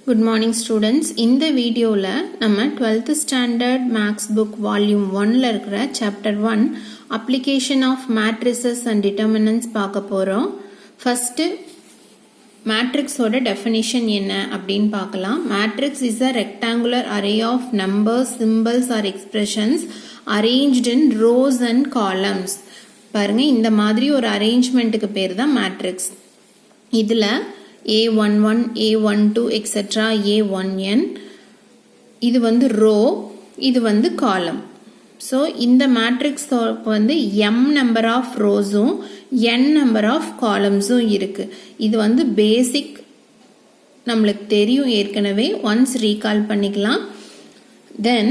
Good morning students. In the video la நம்ம 12th standard maths book volume 1ல இருக்கிற chapter 1 application of matrices and determinants பார்க்க போறோம். First matrix ஓட definition என்ன அப்படினு பார்க்கலாம். Matrix is a rectangular array of numbers, symbols or expressions arranged in rows and columns. பாருங்க இந்த மாதிரி ஒரு அரேஞ்ச்மென்ட்க்கு பேர் தான் matrix. இதுல A11, A12, etc. A1n இது வந்து row, இது வந்து column. So இந்த matrix வந்து m number of rowsம் n number of columnsம் இருக்கு. இது வந்து basic நம்மளுக்கு தெரியும் ஏற்கனவே once recall பண்ணிக்கலாம். Then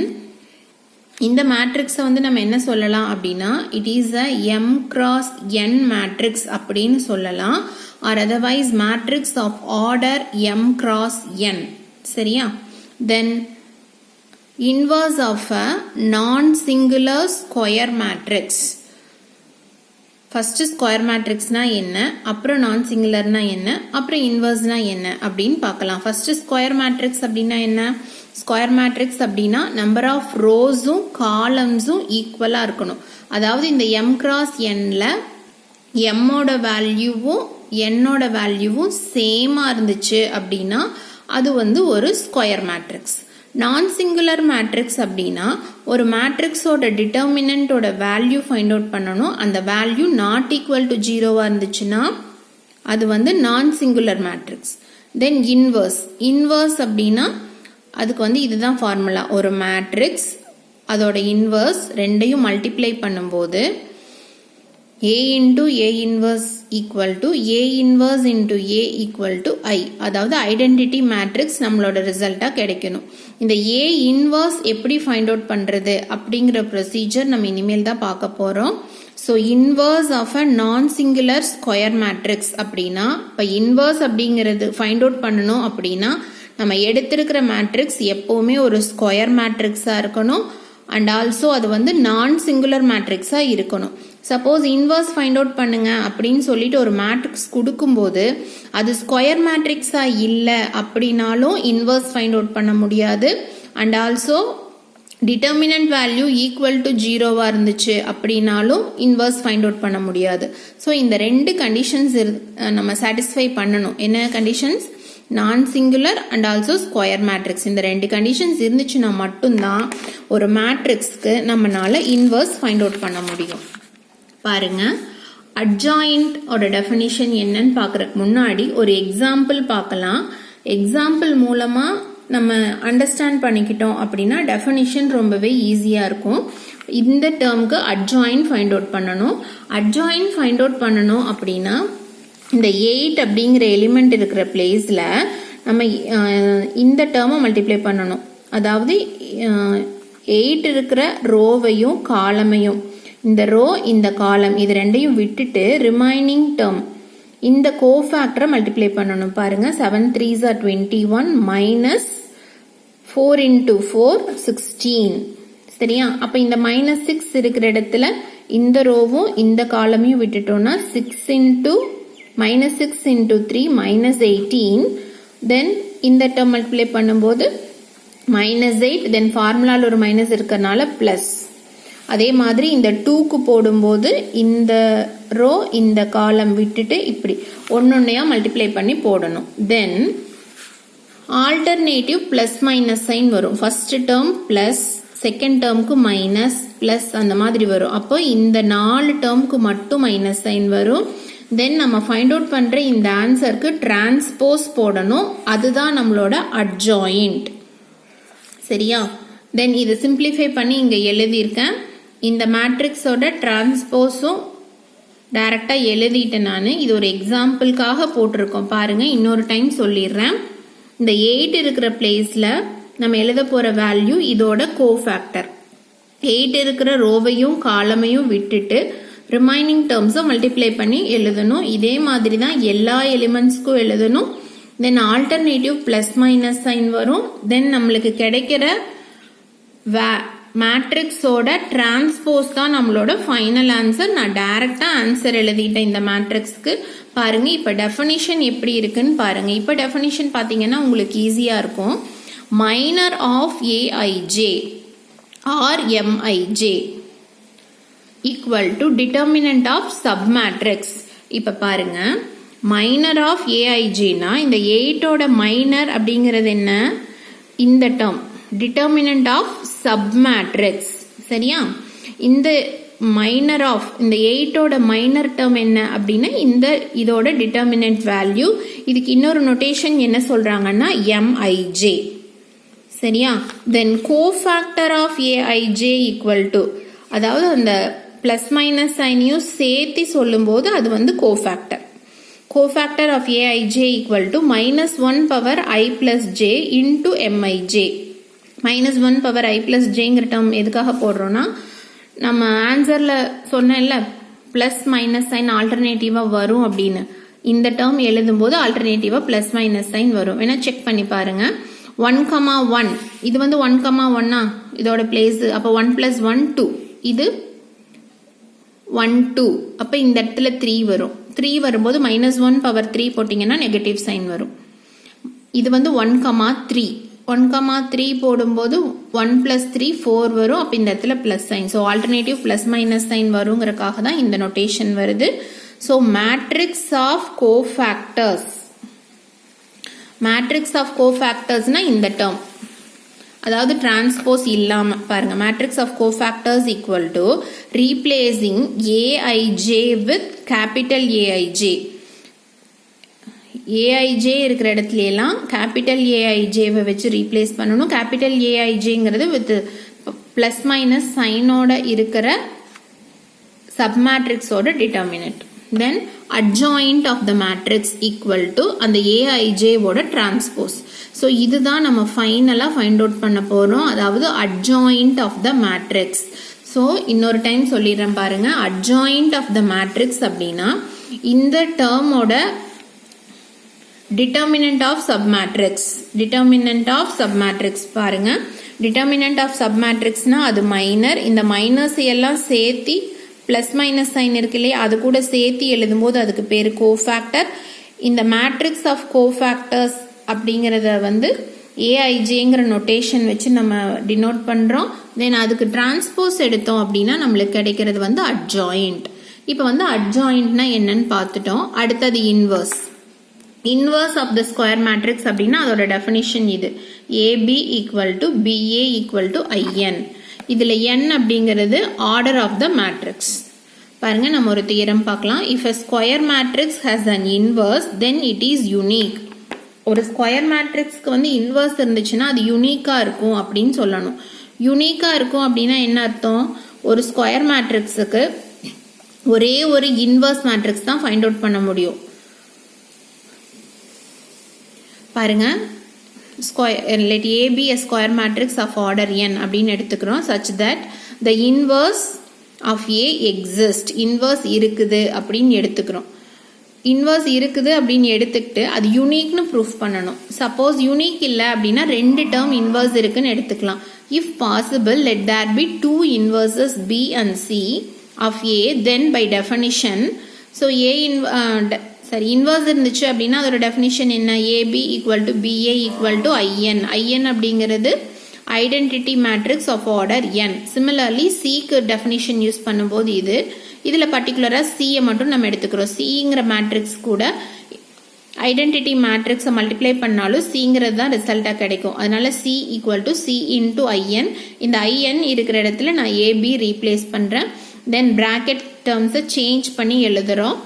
இந்த matrix வந்து நம்ம என்ன சொல்லலாம் அப்படின்னா it is a m cross n matrix அப்படின்னு சொல்லலாம். Or otherwise matrix of order m cross n. சரியா? Then inverse of a non-singular square matrix. First square matrix na என்ன, அப்புறம் non-singular na என்ன, அப்புறம் inverse na என்ன அப்படின்னு பார்க்கலாம். First square matrix அப்படின்னா என்ன? Square matrix அப்படின்னா number of rowsம் columnsம் equalா இருக்கணும். அதாவது இந்த m cross nல m ஓட வேல்யூவும் என்னோட வேல்யூவும் சேமா இருந்துச்சு அப்படின்னா அது வந்து ஒரு ஸ்கொயர் மேட்ரிக்ஸ். நான் சிங்குலர் மேட்ரிக்ஸ் அப்படின்னா ஒரு மேட்ரிக்ஸோட டிட்டர்மினன்ட்டோட வேல்யூ ஃபைண்ட் அவுட் பண்ணணும். அந்த வேல்யூ நாட் ஈக்குவல் டு ஜீரோவா இருந்துச்சுன்னா அது வந்து நான் சிங்குலர் மேட்ரிக்ஸ். தென் இன்வர்ஸ் அப்படின்னா அதுக்கு வந்து இதுதான் ஃபார்முலா. ஒரு மேட்ரிக்ஸ் அதோட இன்வர்ஸ் ரெண்டையும் மல்டிப்ளை பண்ணும்போது A into A inverse equal to A inverse into A equal to I. அதாவது ஐடென்டிட்டி மேட்ரிக்ஸ் நம்மளோட ரிசல்ட்டா கிடைக்கணும். இந்த A inverse எப்படி ஃபைண்ட் அவுட் பண்றது அப்படிங்கிற ப்ரொசீஜர் நம்ம இனிமேல் தான் பார்க்க போறோம். So inverse of a non singular square matrix அப்படின்னா இப்போ இன்வர்ஸ் அப்படிங்கிறது ஃபைண்ட் அவுட் பண்ணணும் அப்படின்னா நம்ம எடுத்திருக்கிற மேட்ரிக்ஸ் எப்பவுமே ஒரு ஸ்கொயர் மேட்ரிக்ஸா இருக்கணும். அண்ட் ஆல்சோ அது வந்து நான் சிங்குலர் மேட்ரிக்ஸா இருக்கணும். சப்போஸ் இன்வர்ஸ் ஃபைண்ட் அவுட் பண்ணுங்க அப்படின்னு சொல்லிட்டு ஒரு மேட்ரிக்ஸ் கொடுக்கும்போது அது ஸ்கொயர் மேட்ரிக்ஸா இல்லை அப்படின்னாலும் இன்வர்ஸ் ஃபைண்ட் அவுட் பண்ண முடியாது. And also determinant value equal to ஜீரோவா இருந்துச்சு அப்படின்னாலும் இன்வர்ஸ் ஃபைண்ட் அவுட் பண்ண முடியாது. ஸோ இந்த ரெண்டு கண்டிஷன்ஸ் நம்ம சாட்டிஸ்ஃபை பண்ணணும். என்ன கண்டிஷன்ஸ்? நான் singular and also square matrix. இந்த ரெண்டு கண்டிஷன்ஸ் இருந்துச்சுன்னா மட்டும்தான் ஒரு மேட்ரிக்ஸ்க்கு நம்மளால இன்வர்ஸ் ஃபைண்ட் அவுட் பண்ண முடியும். பாருங்க, அட்ஜாயிண்ட் ஓட டெஃபினிஷன் என்னன்னு பார்க்கறதுக்கு முன்னாடி ஒரு எக்ஸாம்பிள் பார்க்கலாம். எக்ஸாம்பிள் மூலமா நம்ம அண்டர்ஸ்டாண்ட் பண்ணிக்கிட்டோம் அப்படின்னா டெஃபினிஷன் ரொம்பவே ஈஸியா இருக்கும். இந்த டேர்முக்கு அட்ஜாயிண்ட் ஃபைண்ட் அவுட் பண்ணணும். அட்ஜாயிண்ட் ஃபைண்ட் அவுட் பண்ணணும் அப்படின்னா இந்த 8 அப்படிங்கிற எலிமெண்ட் இருக்கிற பிளேஸ்ல நம்ம இந்த டேர்மை மல்டிப்ளை பண்ணணும். அதாவது 8 இருக்கிற ரோவையும் காலமையும், இந்த ரோ இந்த காலம் இது ரெண்டையும் விட்டுட்டு ரிமைனிங் டேர்ம் இந்த கோஃபேக்டரை மல்டிப்ளை பண்ணணும். பாருங்க, 7 3s are 21 minus 4 into 4 16. சரியா? அப்ப இந்த -6 இருக்கிற இடத்துல இந்த ரோவும் இந்த காலமையும் விட்டுட்டோம்னா 6 into -6 into 3 -18. தென் இந்த டேர்ம் மல்டிப்ளை பண்ணும்போது -8. தென் ஃபார்முலால ஒரு மைனஸ் இருக்கிறதுனால பிளஸ். அதே மாதிரி இந்த 2க்கு போடும்போது இந்த ரோ இந்த காலம் விட்டுட்டு இப்படி ஒன்னொன்னையா மல்டிப்ளை பண்ணி போடணும். Then alternative plus minus sign வரும். ஃபர்ஸ்ட் டேர்ம் பிளஸ், செகண்ட் டேர்முக்கு மைனஸ், பிளஸ் அந்த மாதிரி வரும். அப்போ இந்த 4 டேர்முக்கு மட்டும் மைனஸ் சைன் வரும். தென் நம்ம ஃபைண்ட் அவுட் பண்ற இந்த ஆன்சருக்கு டிரான்ஸ்போஸ் போடணும். அதுதான் நம்மளோட அட்ஜாயிண்ட். சரியா? தென் இது சிம்பிளிஃபை பண்ணி இங்க எழுதியிருக்கேன். இந்த மேட்ரிக்ஸோட டிரான்ஸ்போஸும் டைரக்டா எழுதிட்டேன் நான். இது ஒரு எக்ஸாம்பிளுக்காக போட்டிருக்கோம். பாருங்க, இன்னொரு டைம் சொல்லிடுறேன். இந்த 8 இருக்கிற பிளேஸ்ல நம்ம எழுத போற வேல்யூ இதோட கோஃபேக்டர். 8 இருக்கிற ரோவையும் காலமையும் விட்டுட்டு ரிமைனிங் டேர்ம்ஸும் மல்டிப்ளை பண்ணி எழுதணும். இதே மாதிரி தான் எல்லா எலிமெண்ட்ஸ்க்கும் எழுதணும். தென் ஆல்டர்னேட்டிவ் பிளஸ் மைனஸ் சைன் வரும். தென் நம்மளுக்கு கிடைக்கிற மேட்ரிக்ஸோட டிரான்ஸ்போஸ் தான் நம்மளோட ஃபைனல் ஆன்சர். நான் டைரக்டா ஆன்சர் எழுதிட்டேன் இந்த மேட்ரிக்ஸ்க்கு. பாருங்க இப்ப டெஃபினிஷன் எப்படி இருக்குன்னு பாருங்க. இப்ப டெஃபினிஷன் பாத்தீங்கன்னா உங்களுக்கு ஈஸியா இருக்கும். Minor of AIJ or MIJ equal to determinant of submatrix. இப்ப பாருங்க மைனர் ஆஃப் ஏஐஜேனா இந்த 8ஓட மைனர் அப்படிங்கிறது என்ன? இந்த டேர்ம் டிட்டர்மினன்ட் ஆஃப் சப்மேட்ரிக்ஸ். சரியா? இந்த மைனர் ஆஃப் இந்த 8ஓட மைனர் டேர்ம் என்ன அப்படின்னா இதோட டிட்டர்மினன்ட் வேல்யூ. இதுக்கு இன்னொரு நோட்டேஷன் என்ன சொல்றாங்கன்னா எம்ஐஜே. சரியா? Then cofactor of AIJ equal to, அதாவது அந்த பிளஸ் மைனஸ் சைனையும் சேர்த்து சொல்லும் போது அது வந்து cofactor. Cofactor of AIJ equal to -1 power i plus j into mij. -1 power i plus jங்கிற டேர்ம் எதுக்காக போடுறோம்னா, நம்ம ஆன்சர்ல சொன்னேன்ல பிளஸ் மைனஸ் சைன் ஆல்டர்னேட்டிவா வரும் அப்படின்னு. இந்த டேர்ம் எழுதும் போது ஆல்டர்னேட்டிவா பிளஸ் மைனஸ் சைன் வரும். வேணா செக் பண்ணி பாருங்க. 1,1 இது வந்து 1,1 இதோட பிளேஸ். அப்ப 1 plus 1 2, இது 1 2. அப்ப இந்த இடத்துல 3 வரும். 3 வரும்போது -1 பவர் 3 போட்டீங்கன்னா நெகட்டிவ் சைன் வரும். இது வந்து 1,3 1,3 போடும்போது 1 plus 3 4 வரும். அப்ப இந்த இடத்துல plus sign. So alternative plus minus sign வருங்கிறதுக்காக தான் இந்த நோட்டேஷன் வருது. So matrix of cofactors, matrix of கோஃபேக்டர்ஸ்னா இந்த டேர்ம், அதாவது டிரான்ஸ்போஸ் இல்லாம பாருங்க. Matrix of cofactors equal to replacing AIJ with capital AIJ. AIJ இருக்கிற இடத்துல எல்லாம் கேபிட்டல் ஏஐஜேவை வச்சு ரீப்ளேஸ் பண்ணணும். கேபிட்டல் ஏஐஜேங்கிறது வித் பிளஸ் மைனஸ் சைனோட இருக்கிற சப்மேட்ரிக்ஸோட determinant. Then adjoint of the matrix equal to அந்த ஏஐஜேவோட டிரான்ஸ்போஸ். ஸோ இதுதான் நம்ம ஃபைனலா ஃபைண்ட் அவுட் பண்ண போறோம், அதாவது adjoint of the matrix. So இன்னொரு டைம் சொல்லிடுறேன் பாருங்க. adjoint of the matrix அப்படின்னா இந்த டேர்மோட determinant of submatrix. Determinant of submatrix பாருங்க. டிட்டர்மினன்ட் ஆஃப் சப்மேட்ரிக்ஸ்னா அது மைனர். இந்த மைனஸ் எல்லாம் சேர்த்தி பிளஸ் மைனஸ் சைன் இருக்கு இல்லையா, அது கூட சேர்த்து எழுதும் போது அதுக்கு பேரு கோஃபேக்டர். இந்த மேட்ரிக்ஸ் ஆஃப் கோஃபேக்டர்ஸ் அப்படிங்கறத வந்து ஏஐஜேங்கிற நோட்டேஷன் வச்சு நம்ம டினோட் பண்றோம். தென் அதுக்கு டிரான்ஸ்போஸ் எடுத்தோம் அப்படின்னா நம்மளுக்கு கிடைக்கிறது வந்து adjoint. இப்போ வந்து adjointனா என்னன்னு பார்த்துட்டோம். அடுத்தது inverse. Inverse of the square matrix அப்படின்னா அதோட டெஃபினிஷன் இது. AB equal to BA equal to IN. இதுல n அப்படிங்கிறது ஆர்டர் ஆஃப் த மேட்ரிக்ஸ். பாருங்க நம்ம ஒரு தியரம் பார்க்கலாம். If a square matrix has an inverse then it is unique. ஒரு ஸ்கொயர் மேட்ரிக்ஸ்க்கு வந்து இன்வர்ஸ் இருந்துச்சுன்னா அது யூனிக்கா இருக்கும் அப்படின்னு சொல்லணும். யூனிக்கா இருக்கும் அப்படின்னா என்ன அர்த்தம்? ஒரு ஸ்கொயர் மேட்ரிக்ஸுக்கு ஒரே ஒரு இன்வர்ஸ் மேட்ரிக்ஸ் தான் ஃபைண்ட் அவுட் பண்ண முடியும். பாருங்க, let A be a square matrix of order n அப்படின்னு எடுத்துக்கிறோம், such that the inverse of A exist. inverse இருக்குது அப்படின்னு எடுத்துக்கிறோம். inverse இருக்குது அப்படின்னு எடுத்துக்கிட்டு அது யூனிக்னு ப்ரூஃப் பண்ணணும். சப்போஸ் யூனிக் இல்லை அப்படின்னா 2 டேர்ம் இன்வர்ஸ் இருக்குன்னு எடுத்துக்கலாம். if possible let there be 2 inverses B and C of A, then by definition so A inverse இருந்துச்சு அப்படின்னா அதோட டெஃபினிஷன் என்ன? AB equal to BA equal to IN. IN அப்படிங்கிறது identity matrix of order n. Similarly சிக்கு definition use பண்ணும்போது இதுல பர்டிகுலரா சியை மட்டும் நம்ம எடுத்துக்கிறோம். சிங்கிற மேட்ரிக்ஸ் கூட ஐடென்டிட்டி மேட்ரிக்ஸை மல்டிப்ளை பண்ணாலும் சிங்கிறது தான் ரிசல்ட்டா கிடைக்கும். அதனால C equal to C into IN. இந்த ஐஎன் இருக்கிற இடத்துல நான் ஏபி ரீப்ளேஸ் பண்றேன். தென் பிராக்கெட் டேர்ம்ஸை சேஞ்ச் பண்ணி எழுதுறோம்.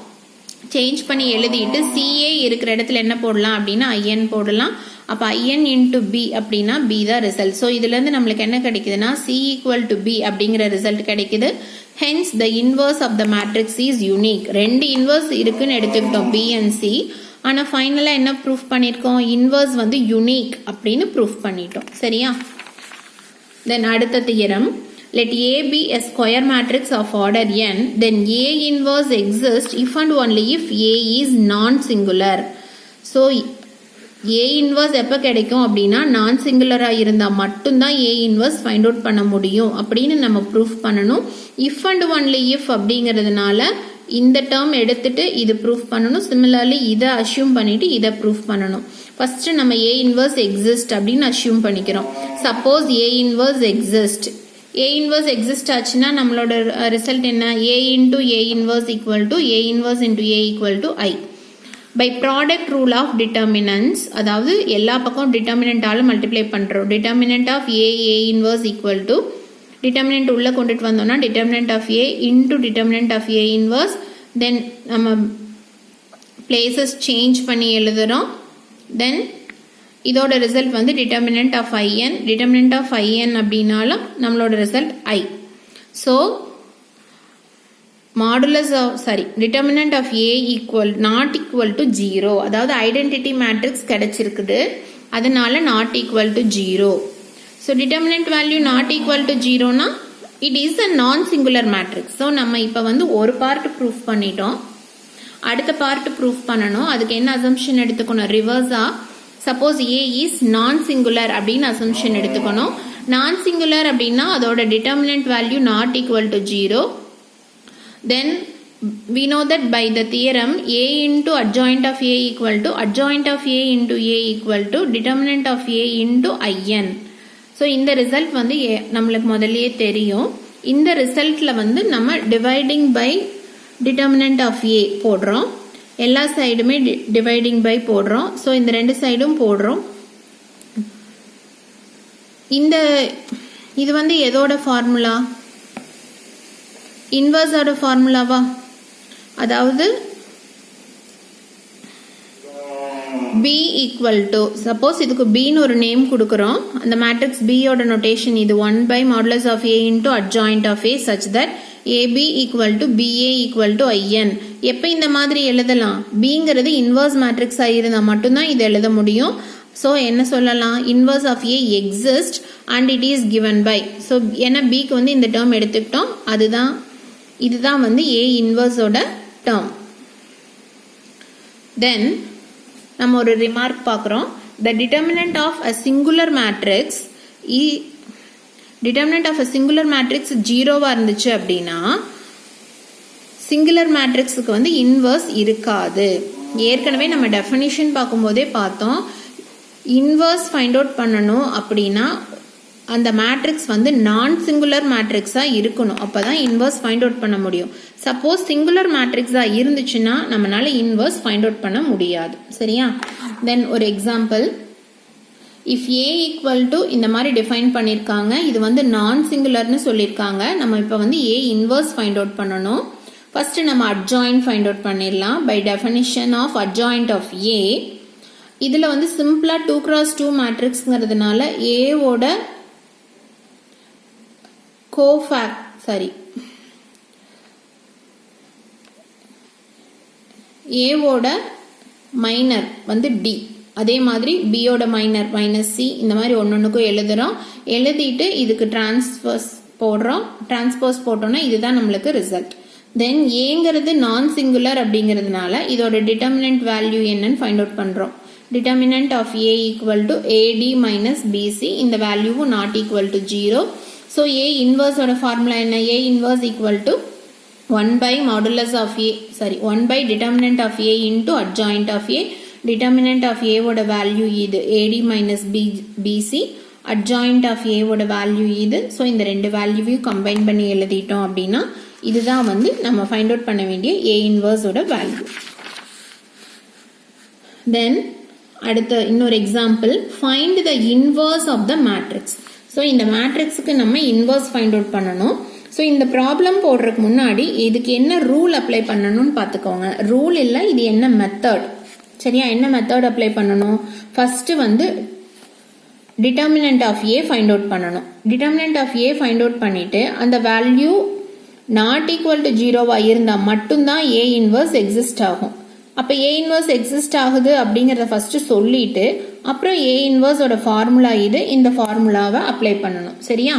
சேஞ்ச் பண்ணி எழுதிட்டு சிஏ இருக்கிற இடத்துல என்ன போடலாம் அப்படின்னா ஐஎன் போடலாம். அப்ப ஐஎன் இன்டு பி அப்படின்னா பி தான் ரிசல்ட். ஸோ இதுல இருந்து நம்மளுக்கு என்ன கிடைக்குதுன்னா சி ஈக்குவல் டு பி அப்படிங்கிற ரிசல்ட் கிடைக்குது. Hence the inverse of the matrix is unique. 2 inverse இருக்குன்னு எடுத்துக்கிட்டோம் பி அண்ட் சி. ஆனா ஃபைனலா என்ன ப்ரூஃப் பண்ணிருக்கோம்? இன்வர்ஸ் வந்து யூனிக் அப்படின்னு ப்ரூஃப் பண்ணிட்டோம். சரியா? தென் அடுத்த theorem. Let A be a square matrix of order n, then A inverse exists if and only if A is non-singular. So, A inverse எப்போ கிடைக்கும் அப்படின்னா நான் சிங்குலராக இருந்தால் மட்டும்தான் A இன்வர்ஸ் ஃபைண்ட் அவுட் பண்ண முடியும் அப்படின்னு நம்ம ப்ரூஃப் பண்ணணும். இஃப் அண்ட் ஒன்லி இஃப் அப்படிங்கிறதுனால இந்த டேர்ம் எடுத்துட்டு இது ப்ரூஃப் பண்ணணும். சிமிலர்லி இதை அஷ்யூம் பண்ணிட்டு இதை ப்ரூஃப் பண்ணணும். ஃபர்ஸ்ட் நம்ம A இன்வர்ஸ் எக்ஸிஸ்ட் அப்படின்னு அஷ்யூம் பண்ணிக்கிறோம். Suppose A inverse exist, A inverse exist ஆச்சுன்னா நம்மளோட ரிசல்ட் என்ன? A into A inverse equal to A inverse into A equal to I. By product rule of determinants, அதாவது எல்லா பக்கம் டிட்டர்மினண்டால மல்டிப்ளை பண்ணுறோம். Determinant of A inverse equal to determinant உள்ள கொண்டுட்டு வந்தோம்னா determinant of A into determinant of A inverse. Then நம்ம places change பண்ணி எழுதுகிறோம். தென் இதோட ரிசல்ட் வந்து determinant of IN. Determinant of IN அப்படின்னாலும் நம்மளோட result I. So modulus of determinant of A not equal to 0, அதாவது ஐடென்டிட்டி மேட்ரிக்ஸ் கிடைச்சிருக்குது, அதனால not equal to 0. So determinant value not equal to 0னா it is a non singular matrix. So நம்ம இப்போ வந்து ஒரு பார்ட் ப்ரூஃப் பண்ணிட்டோம், அடுத்த பார்ட் ப்ரூஃப் பண்ணணும். அதுக்கு என்ன அசம்ஷன் எடுத்துக்கணும்? ரிவர்ஸா suppose A is non singular அப்படின்னு அசம்ஷன் எடுத்துக்கணும். நான் சிங்குலர் அப்படின்னா அதோட determinant value not equal to 0. Then we know that by the theorem A into adjoint of A equal to adjoint of A into A equal to determinant of A into IN. So இந்த result வந்து நம்மளுக்கு முதல்லயே தெரியும். இந்த ரிசல்ட்ல வந்து நம்ம dividing by determinant of A போடுறோம். எல்லா சைடுமே டிவைடிங் பை போடுறோம். ஸோ இந்த ரெண்டு சைடும் போடுறோம். இது வந்து எதோட ஃபார்முலா? இன்வர்ஸோட ஃபார்முலாவா? அதாவது B ஈக்குவல் டு, சப்போஸ் இதுக்கு Bன்னு ஒரு நேம் கொடுக்குறோம். அந்த மேட்ரிக்ஸ் Bயோட நோட்டேஷன் இது 1 by modulus of A into adjoint of A such that AB equal to BA equal to IN. எப்போ இந்த மாதிரி எழுதலாம்? Bங்கிறது இன்வர்ஸ் மேட்ரிக்ஸ் ஆயிருந்தா மட்டும்தான் இது எழுத முடியும். ஸோ என்ன சொல்லலாம்? Inverse of A exist and it is given by. So ஏன்னா Bக்கு வந்து இந்த டேர்ம் எடுத்துக்கிட்டோம், இதுதான் வந்து A இன்வர்ஸோட டேர்ம். தென் நம்ம ஒரு ரிமார்க் பார்க்குறோம். The determinant of a singular matrix determinant of a singular matrix 0வா இருந்துச்சு அப்படின்னா சிங்குலர் மேட்ரிக்ஸுக்கு வந்து இன்வர்ஸ் இருக்காது. ஏற்கனவே நம்ம டெஃபினிஷன் பார்க்கும்போதே பார்த்தோம், இன்வர்ஸ் ஃபைண்ட் அவுட் பண்ணணும் அப்படின்னா அந்த மேட்ரிக்ஸ் வந்து நான் சிங்குலர் மேட்ரிக்ஸாக இருக்கணும், அப்போ தான் இன்வர்ஸ் ஃபைண்ட் அவுட் பண்ண முடியும். சப்போஸ் சிங்குலர் மேட்ரிக்ஸாக இருந்துச்சுன்னா நம்மளால இன்வர்ஸ் ஃபைண்ட் அவுட் பண்ண முடியாது. சரியா? தென் ஒரு example, if A equal to இந்த மாதிரி டிஃபைன் பண்ணியிருக்காங்க, இது வந்து நான் சிங்குலர்னு சொல்லியிருக்காங்க. நம்ம இப்போ வந்து A இன்வர்ஸ் ஃபைண்ட் அவுட் பண்ணணும். ஃபர்ஸ்ட் நம்ம அட்ஜாயின்ட் ஃபைண்ட் அவுட் பண்ணிடலாம். By definition of adjoint of A, இதில் வந்து சிம்பிளா 2x2 மேட்ரிக்ஸ்ங்கிறதுனால Aவோட Aவோட மைனர் வந்து D, அதே மாதிரி Bயோட மைனர் -C, இந்த மாதிரி ஒன்னொன்னுக்கும் எழுதுறோம். எழுதிட்டு இதுக்கு டிரான்ஸ்போஸ் போட்டோம்னா இதுதான் நம்மளுக்கு ரிசல்ட். தென் ஏங்கிறது நான் சிங்குலர் அப்படிங்கிறதுனால இதோட டிட்டர்மினன்ட் வேல்யூ என்னன்னு ஃபைண்ட் அவுட் பண்றோம். Determinant of A equal to AD minus BC, இந்த வேல்யூவும் not equal to 0. So A இன்வர்ஸோட ஃபார்முலா என்ன? A inverse equal to 1 by modulus of A, 1 by determinant of A into adjoint of A. Determinant of A ஓட value இது AD minus BC, adjoint of A ஓட value இது. So இந்த ரெண்டு வேல்யூவையும் combine பண்ணி எழுதிட்டோம் அப்படின்னா இதுதான் வந்து நம்ம ஃபைண்ட் அவுட் பண்ண வேண்டிய A இன்வர்ஸோட வேல்யூ. தென் அடுத்த இன்னொரு example, find the inverse of the matrix. So இந்த மேட்ரிக்ஸுக்கு நம்ம இன்வர்ஸ் ஃபைண்ட் அவுட் பண்ணணும். ஸோ இந்த ப்ராப்ளம் போடுறதுக்கு முன்னாடி இதுக்கு என்ன ரூல் அப்ளை பண்ணணும்னு பார்த்துக்கோங்க. ரூல் இல்லை, இது என்ன மெத்தட். சரியா? என்ன மெத்தட் அப்ளை பண்ணணும்? ஃபர்ஸ்ட் வந்து determinant of A find out பண்ணணும். Determinant of A find out பண்ணிட்டு அந்த வேல்யூ நாட் ஈக்குவல் டு 0வா இருந்தால் மட்டும்தான் A இன்வர்ஸ் எக்ஸிஸ்ட் ஆகும். அப்போ A இன்வர்ஸ் எக்ஸிஸ்ட் ஆகுது அப்படிங்கிறத ஃபர்ஸ்ட் சொல்லிட்டு அப்புறம் A இன்வர்ஸோட ஃபார்முலா இது, இந்த ஃபார்முலாவை அப்ளை பண்ணணும். சரியா?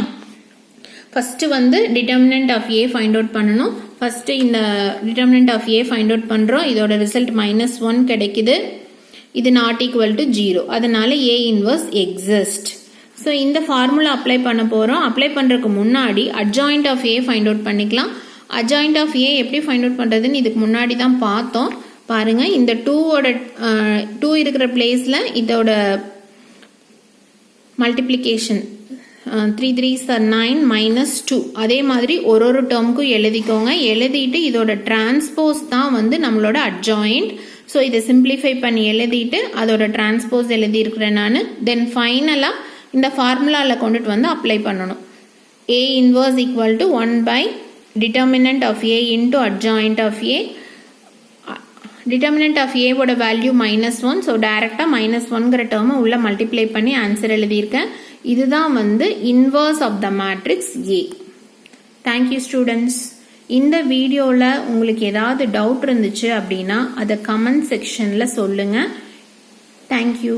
ஃபர்ஸ்ட் வந்து determinant of A find out பண்ணணும். ஃபர்ஸ்ட் இந்த determinant of A find out பண்றோம். இதோட ரிசல்ட் -1 கிடைக்குது. இது நாட் ஈக்குவல் டு 0. அதனால A இன்வர்ஸ் எக்ஸிஸ்ட். ஸோ இந்த ஃபார்முலா அப்ளை பண்ண போகிறோம். அப்ளை பண்ணுறதுக்கு முன்னாடி adjoint of A find out பண்ணிக்கலாம். அட்ஜாயிண்ட் ஆஃப் A எப்படி ஃபைண்ட் அவுட் பண்ணுறதுன்னு இதுக்கு முன்னாடி தான் பார்த்தோம். பாருங்கள், இந்த 2 இருக்கிற பிளேஸில் இதோட மல்டிப்ளிகேஷன் 3 3s are 9 minus 2. அதே மாதிரி ஒரு டேர்முக்கும் எழுதிக்கோங்க. எழுதிட்டு இதோட டிரான்ஸ்போஸ் தான் வந்து நம்மளோட அட்ஜாயிண்ட். ஸோ இதை சிம்பிளிஃபை பண்ணி எழுதிட்டு அதோட டிரான்ஸ்போஸ் எழுதியிருக்கிறேன் நான். தென் ஃபைனலாக இந்த ஃபார்முலாவில் கொண்டுட்டு வந்து அப்ளை பண்ணணும். A inverse equal to 1 by determinant of A into adjoint of A. Determinant of ஏவோட வேல்யூ -1. ஸோ டைரெக்டாக -1ங்கிற டேர்மை உள்ள மல்டிப்ளை பண்ணி ஆன்சர் எழுதியிருக்கேன். இதுதான் வந்து inverse of the matrix A. Thank you students. இந்த வீடியோவில் உங்களுக்கு ஏதாவது டவுட் இருந்துச்சு அப்படின்னா அதை கமெண்ட் செக்ஷனில் சொல்லுங்கள். தேங்க்யூ.